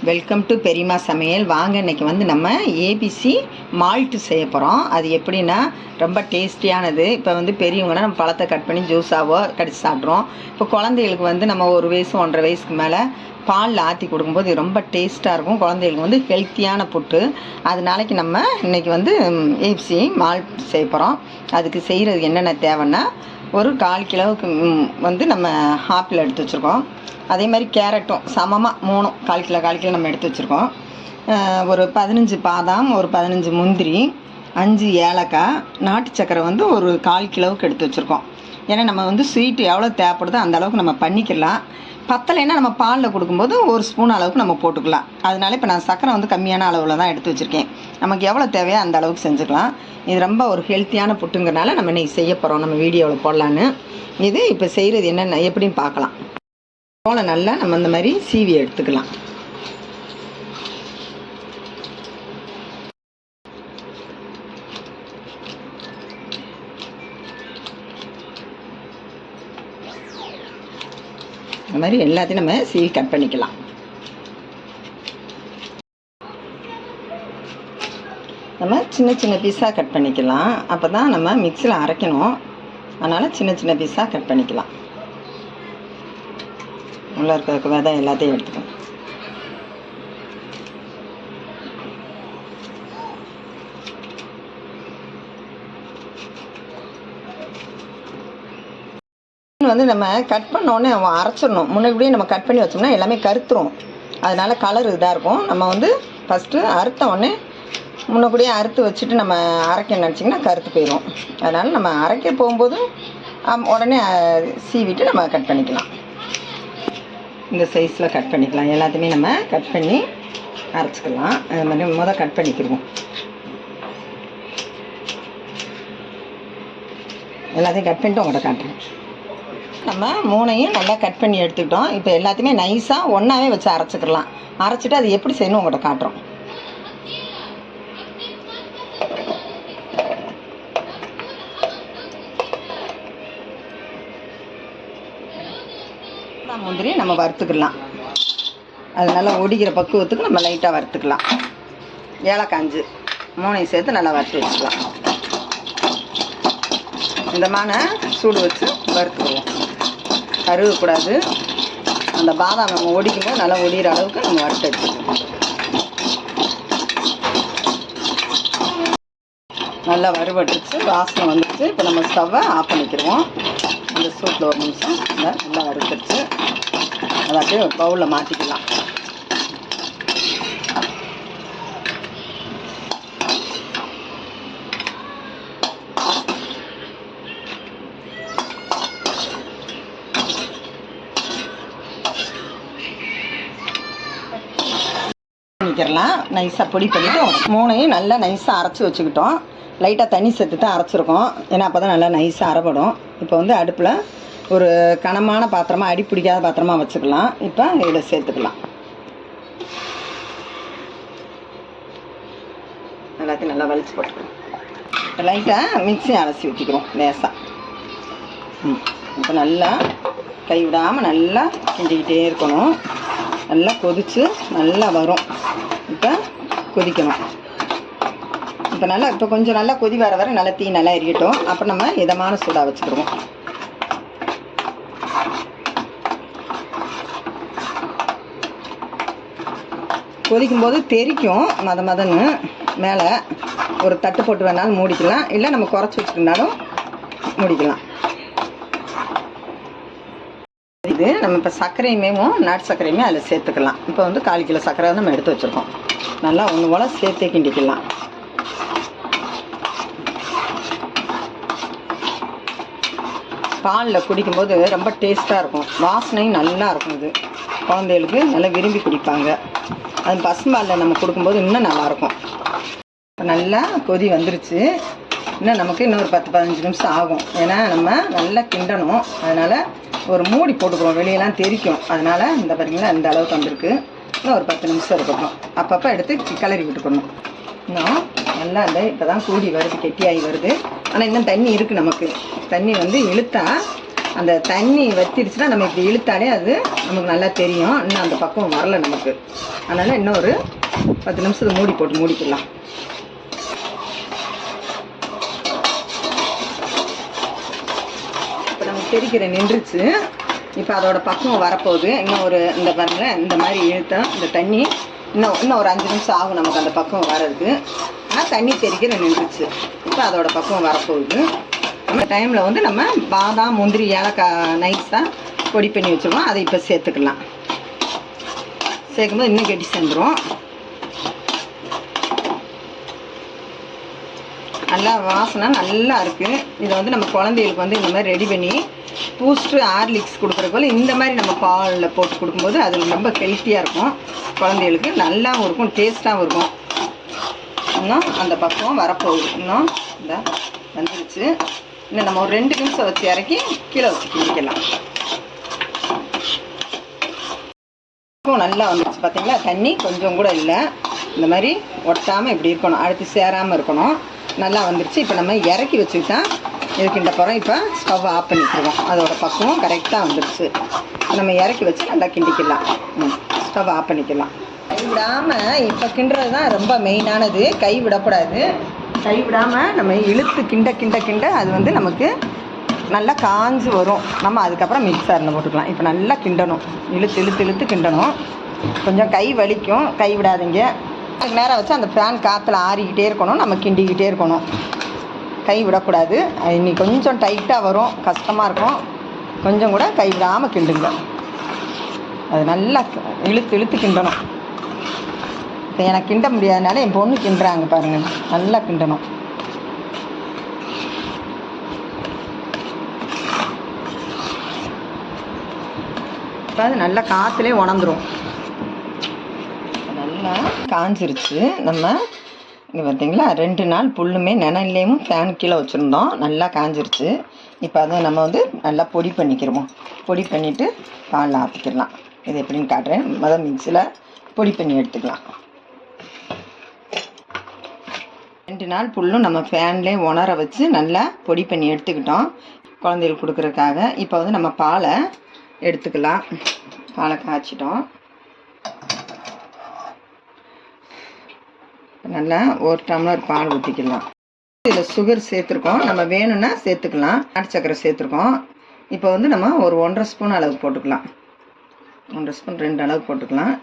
Welcome to பெரியம்மா சமையல். வாங்க இன்றைக்கி வந்து நம்ம ஏபிசி மால்ட்டு செய்ய போகிறோம். அது எப்படின்னா ரொம்ப டேஸ்டியானது. இப்போ வந்து பெரியவங்கன்னா நம்ம பழத்தை கட் பண்ணி ஜூஸாவோ கடிச்சு சாப்பிட்றோம். இப்போ குழந்தைகளுக்கு வந்து நம்ம 1 வயசு 1.5 வயசுக்கு மேலே பாலில் ஆற்றி கொடுக்கும்போது இது ரொம்ப டேஸ்ட்டாக இருக்கும். குழந்தைகளுக்கு வந்து ஹெல்த்தியான புட்டு. அதனாலைக்கு நம்ம இன்றைக்கி வந்து ஏபிசி மால்ட் செய்ய போகிறோம். அதுக்கு செய்கிறதுக்கு என்னென்ன தேவைன்னா, ஒரு 1/4 கிலோவுக்கு வந்து நம்ம ஆப்பிள் எடுத்து வச்சுருக்கோம். அதே மாதிரி கேரட்டும் சமமாக 3 1/4 கிலோ நம்ம எடுத்து வச்சுருக்கோம். ஒரு 15 பாதாம், ஒரு 15 முந்திரி, 5 ஏலக்காய், நாட்டு சக்கரை வந்து ஒரு 1/4 கிலோவுக்கு எடுத்து வச்சுருக்கோம். ஏன்னா நம்ம வந்து ஸ்வீட்டு எவ்வளோ தேவைப்படுதோ அந்த அளவுக்கு நம்ம பண்ணிக்கலாம். பத்தலைன்னா நம்ம பாலில் கொடுக்கும்போது 1 ஸ்பூன் அளவுக்கு நம்ம போட்டுக்கலாம். அதனால இப்போ நான் சக்கரை வந்து கம்மியான அளவில் தான் எடுத்து வச்சுருக்கேன். நமக்கு எவ்வளோ தேவையோ அந்த அளவுக்கு செஞ்சுக்கலாம். இது ரொம்ப ஒரு ஹெல்த்தியான புட்டுங்கிறனால நம்ம இன்றைக்கி செய்ய போகிறோம். நம்ம வீடியோவில் போடலான்னு. இது இப்போ செய்கிறது என்னென்ன எப்படின்னு பார்க்கலாம். தோலை நல்லா நம்ம இந்த மாதிரி சீவி எடுத்துக்கலாம். இந்த மாதிரி எல்லாத்தையும் நம்ம சீவி கட் பண்ணிக்கலாம். நம்ம சின்ன சின்ன பீஸாக கட் பண்ணிக்கலாம். அப்போ தான் நம்ம மிக்ஸியில் அரைக்கணும். அதனால் சின்ன சின்ன பீஸாக கட் பண்ணிக்கலாம். உள்ளே இருக்கிறதுக்கு விதை எல்லாத்தையும் எடுத்துக்கணும். வந்து நம்ம கட் பண்ணோடனே அரைச்சிடணும். முன்னாடியே நம்ம கட் பண்ணி வச்சோம்னா எல்லாமே கருத்துரும். அதனால் கலர் இதாக இருக்கும். நம்ம வந்து ஃபஸ்ட்டு அறுத்த உடனே முன்னக்கூடியே அறுத்து வச்சுட்டு நம்ம அரைக்க நினச்சிங்கன்னா கருத்து போயிடும். அதனால் நம்ம அரைக்க போகும்போது உடனே சீவிட்டு நம்ம கட் பண்ணிக்கலாம். இந்த சைஸில் கட் பண்ணிக்கலாம். எல்லாத்தையுமே நம்ம கட் பண்ணி அரைச்சிக்கலாம். அது மாதிரி கட் பண்ணிக்கிடுவோம். எல்லாத்தையும் கட் பண்ணிட்டு உங்கள்கிட்ட காட்டுறேன். நம்ம 3ஐயும் நல்லா கட் பண்ணி எடுத்துக்கிட்டோம். இப்போ எல்லாத்தையுமே நைஸாக ஒன்றாவே வச்சு அரைச்சிக்கலாம். அரைச்சிட்டு அது எப்படி செய்யணும் உங்கள்கிட்ட காட்டுறோம். முந்திரி நம்ம வறுத்துக்கலாம். அது நல்லா ஒடிக்கிற பக்குவத்துக்கு நம்ம லைட்டாக வறுத்துக்கலாம். ஏலக்காய் 5 3ஐயும் சேர்த்து நல்லா வறுத்து வச்சுக்கலாம். இந்தமான சூடு வச்சு வறுத்துக்குவோம். கருகக்கூடாது. அந்த பாதாம் நம்ம ஒடிக்கும்போது நல்லா ஒடிகிற அளவுக்கு நம்ம வறுத்து எடுத்துக்கணும். நல்லா வறுபட்டுச்சு, வாசனை வந்துடுச்சு. இப்போ நம்ம ஸ்டவ்வை ஆஃப் பண்ணிக்கிடுவோம். அந்த சூட்டில் 1 நிமிஷம் நல்லா வறுத்துருச்சு. அதை அப்படியே ஒரு பவுலில் மாற்றிக்கலாம். பண்ணிக்கிறலாம். நைஸாக பொடி பண்ணிவிட்டு 3ஐயும் நல்லா நைஸாக அரைச்சி வச்சுக்கிட்டோம். லைட்டாக தண்ணி சேர்த்து தான் அரைச்சிருக்கோம். ஏன்னா அப்போ தான் நல்லா நைஸாக அரைப்படும். இப்போ வந்து அடுப்பில் ஒரு கனமான பாத்திரமாக அடி பிடிக்காத பாத்திரமாக வச்சுக்கலாம். இப்போ இதில் சேர்த்துக்கலாம். எல்லாத்தையும் நல்லா வலிச்சு போட்டுக்கலாம். லைட்டாக மிக்ஸி அலசி ஊற்றிக்கிறோம் லேசாக. இப்போ நல்லா கை விடாமல் நல்லா கிண்டிக்கிட்டே இருக்கணும். நல்லா கொதித்து நல்லா வரும். இப்போ கொதிக்கணும். இப்போ கொஞ்சம் நல்லா கொதி வர வர நல்லா தீ நல்லா எரியட்டும். அப்புறம் நம்ம இதமான சூடாக வச்சுக்கிடுவோம். கொதிக்கும்போது தெரிக்கும் மதன்னு. மேலே ஒரு தட்டு போட்டு வேணாலும் மூடிக்கலாம். இல்லை நம்ம குறைச்சி வச்சுக்கிட்டாலும் மூடிக்கலாம். இது நம்ம இப்போ சர்க்கரையுமே நாட்டு சர்க்கரையுமே அதில் சேர்த்துக்கலாம். இப்போ வந்து 1/4 கிலோ சர்க்கரை நம்ம எடுத்து வச்சுருக்கோம். நல்லா ஒன்று போல் சேர்த்தே கிண்டிக்கலாம். பாலில் குடிக்கும்போது ரொம்ப டேஸ்ட்டாக இருக்கும். வாசனையும் நல்லா இருக்கும். இது குழந்தைகளுக்கு நல்லா விரும்பி குடிப்பாங்க. அது பசும்பாலில் நம்ம கொடுக்கும்போது இன்னும் நல்லாயிருக்கும். நல்லா கொதி வந்துருச்சு. நமக்கு இன்னும் ஒரு 10-15 நிமிஷம் ஆகும். ஏன்னா நம்ம நல்லா கிண்டணும். அதனால் ஒரு மூடி போட்டுக்கிறோம். வெளியெல்லாம் தெரிக்கும். அதனால் இந்த பார்த்தீங்கன்னா இந்த அளவுக்கு வந்திருக்கு. இன்னும் ஒரு 10 நிமிஷம் இருக்கணும். அப்பப்போ எடுத்து கிளறி விட்டுக்கணும். இன்னும் நல்லா இப்போ தான் கூடி வருது, கெட்டியாகி வருது. ஆனால் இன்னும் தண்ணி இருக்குது. நமக்கு தண்ணி வந்து இழுத்தா அந்த தண்ணி வத்திருச்சுன்னா நம்ம இப்படி இழுத்தாலே அது நமக்கு நல்லா தெரியும். இன்னும் அந்த பக்கம் வரல நமக்கு. அதனால் இன்னும் ஒரு 10 நிமிஷத்துக்கு மூடி போட்டு மூடிக்கலாம். இப்போ நம்ம தெரிக்கிற நின்றுச்சு. இப்போ அதோட பக்குவம் வரப்போகுது. இன்னும் ஒரு இந்த பாருங்கள், இந்த மாதிரி இழுத்தா இந்த தண்ணி இன்னும் ஒரு 5 நிமிஷம் ஆகும் நமக்கு அந்த பக்குவம் வர்றதுக்கு. ஆனால் தண்ணி தெரிக்கிற நின்றுச்சு. இப்போ அதோட பக்குவம் வரப்போகுது. அந்த டைமில் வந்து நம்ம பாதாம், முந்திரி, ஏலக்காய் நைஸாக பொடி பண்ணி வச்சுருவோம். அதை இப்போ சேர்த்துக்கலாம். சேர்க்கும்போது இன்னும் கெட்டி சேர்ந்துடும். நல்லா வாசனை நல்லா இருக்குது. இதை வந்து நம்ம குழந்தைகளுக்கு வந்து இந்த மாதிரி ரெடி பண்ணி பூஸ்ட்டு, ஹார்லிக்ஸ் கொடுக்குறதுக்குள்ள இந்த மாதிரி நம்ம பாலில் போட்டு கொடுக்கும்போது அது ரொம்ப ஹெல்த்தியாக இருக்கும். குழந்தைகளுக்கு நல்லாவும் இருக்கும், டேஸ்ட்டாகவும் இருக்கும். இன்னும் அந்த பக்கம் வரப்போகுது. இன்னும் இந்த வந்துருச்சு. இன்னும் நம்ம ஒரு 2 நிமிஷம் வச்சு இறக்கி கீழே வச்சு கிண்டிக்கலாம். நல்லா வந்துருச்சு பார்த்தீங்களா? தண்ணி கொஞ்சம் கூட இல்லை. இந்த மாதிரி ஒட்டாமல் இப்படி இருக்கணும், அடுத்து சேராமல் இருக்கணும். நல்லா வந்துருச்சு. இப்போ நம்ம இறக்கி வச்சுக்கிட்டா இதுக்கு இந்த புறம் இப்போ ஸ்டவ் ஆஃப் பண்ணிக்கிடுவோம். அதோட பக்குவம் கரெக்டாக வந்துடுச்சு. நம்ம இறக்கி வச்சு நல்லா கிண்டிக்கலாம். ஸ்டவ் ஆஃப் பண்ணிக்கலாம். கை விடாமல் இப்போ கிண்டுறது தான் ரொம்ப மெயினானது. கை விடக்கூடாது. கை விடாமல் நம்ம இழுத்து கிண்ட கிண்ட கிண்ட அது வந்து நமக்கு நல்லா காஞ்சு வரும். நம்ம அதுக்கப்புறம் மிக்ஸரில் போட்டுக்கலாம். இப்போ நல்லா கிண்டணும், இழுத்து இழுத்து இழுத்து கிண்டணும். கொஞ்சம் கை வலிக்கும், கை விடாதீங்க. அதுக்கு நேரம் வச்சு அந்த ஃபேன் காற்றுல ஆறிக்கிட்டே இருக்கணும், நம்ம கிண்டிக்கிட்டே இருக்கணும். கை விடக்கூடாது. இன்னைக்கு கொஞ்சம் டைட்டாக வரும், கஷ்டமாக இருக்கும். கொஞ்சம் கூட கை விடாமல் கிண்டுங்க. அது நல்லா இழுத்து இழுத்து கிண்டணும். இப்போ எனக்கு கிண்ட முடியாதனால என் பொண்ணு கிண்டுறாங்க பாருங்கள். நல்லா கிண்டணும். இப்போ அது நல்லா காற்றுலேயே உணர்ந்துடும். நல்லா காஞ்சிருச்சு. நம்ம இங்கே பார்த்தீங்களா, 2 நாள் புல்லுமே நிழல்லையும் ஃபேன் கீழே வச்சுருந்தோம். நல்லா காஞ்சிருச்சு. இப்போ அதை நம்ம வந்து நல்லா பொடி பண்ணிக்கிடுவோம். பொடி பண்ணிவிட்டு பாலில் ஆற்றிக்கிடலாம். இது எப்படின்னு காட்டுறேன். மிக்ஸியில் பொடி பண்ணி எடுத்துக்கலாம். 2 நாள் புல்லும் நம்ம ஃபேன்லேயே உணர வச்சு நல்லா பொடி பண்ணி எடுத்துக்கிட்டோம், குழந்தைகளுக்கு கொடுக்குறதுக்காக. இப்போ வந்து நம்ம பாலை எடுத்துக்கலாம். பாலை காய்ச்சிட்டோம். நல்லா 1 டம்ளர் பால் ஊற்றிக்கலாம். இதில் சுகர் சேர்த்துருக்கோம். நம்ம வேணும்னா சேர்த்துக்கலாம். நாட்டு சக்கரை சேர்த்துருக்கோம். இப்போ வந்து நம்ம ஒரு 1.5 ஸ்பூன் அளவு போட்டுக்கலாம். 1.5 ஸ்பூன் 2 அளவு போட்டுக்கலாம்.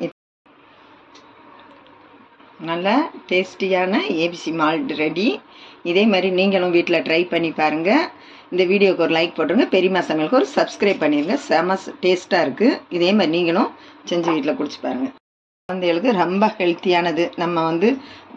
நல்ல டேஸ்டியான ஏபிசி மால்ட் ரெடி. இதே மாதிரி நீங்களும் வீட்டில் ட்ரை பண்ணி பாருங்கள். இந்த வீடியோவுக்கு ஒரு லைக் போட்டுருங்க. பெரியம்மா சமையலுக்கு ஒரு சப்ஸ்கிரைப் பண்ணிடுங்க. செம டேஸ்ட்டாக இருக்குது. இதே மாதிரி நீங்களும் செஞ்சு வீட்டில் குடிச்சு பாருங்கள். குழந்தைகளுக்கு ரொம்ப ஹெல்த்தியானது. நம்ம வந்து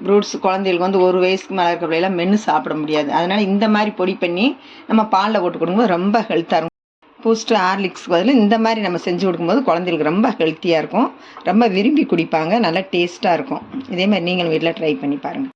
ஃப்ரூட்ஸ் குழந்தைகளுக்கு வந்து 1 வயசுக்கு மேலே இருக்க பிள்ளைலாம் மென்று சாப்பிட முடியாது. அதனால் இந்த மாதிரி பொடி பண்ணி நம்ம பாலில் போட்டு கொடுக்கும்போது ரொம்ப ஹெல்த்தாக இருக்கும். பூஸ்ட்டு, ஹார்லிக்ஸ்க்கு பதில் இந்த மாதிரி நம்ம செஞ்சு கொடுக்கும்போது குழந்தைகளுக்கு ரொம்ப ஹெல்த்தியாக இருக்கும். ரொம்ப விரும்பி குடிப்பாங்க. நல்லா டேஸ்ட்டாக இருக்கும். இதே மாதிரி நீங்களும் வீட்டில் ட்ரை பண்ணி பாருங்கள்.